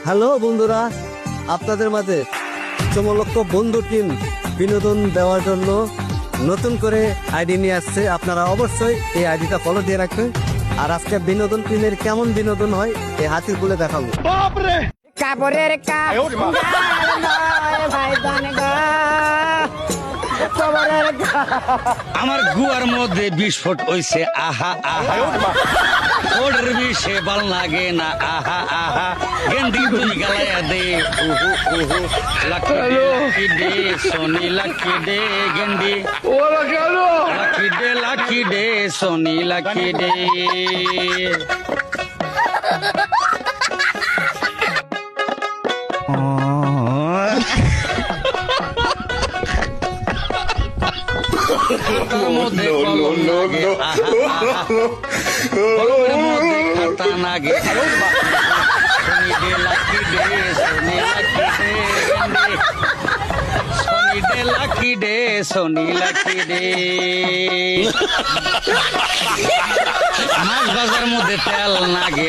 Hello বন্ধুরা, আপনাদের মাঝে চমলক্ষ বন্ধু টিম বিনোদন দেওয়ার জন্য নতুন করে আইডি নিয়ে আসছে। আপনারা অবশ্যই এই আইডিটা ফলো দিয়ে রাখবেন। আর আজকে বিনোদন টিমের কেমন বিনোদন হয় এই হাতির বলে দেখাবো। কাপড়ের আমার গুয়ার মধ্যে বিস্ফোট হইছে আহা আহা ওর বিষে ভাল লাগে না আহা আহা গেন্দি তুই গালায়া দে উহু উহু লাকি দে সোনি লাকি দে গেন্দি লাকি দে সোনি লাকি দে মধ্যে কলম লাগে কলমের মধ্যে খাতা নাগে সোনি দে লাকি দে সোনি লাকি দে সোনি লাকি দে মাছ বাজার মধ্যে তেল নাগে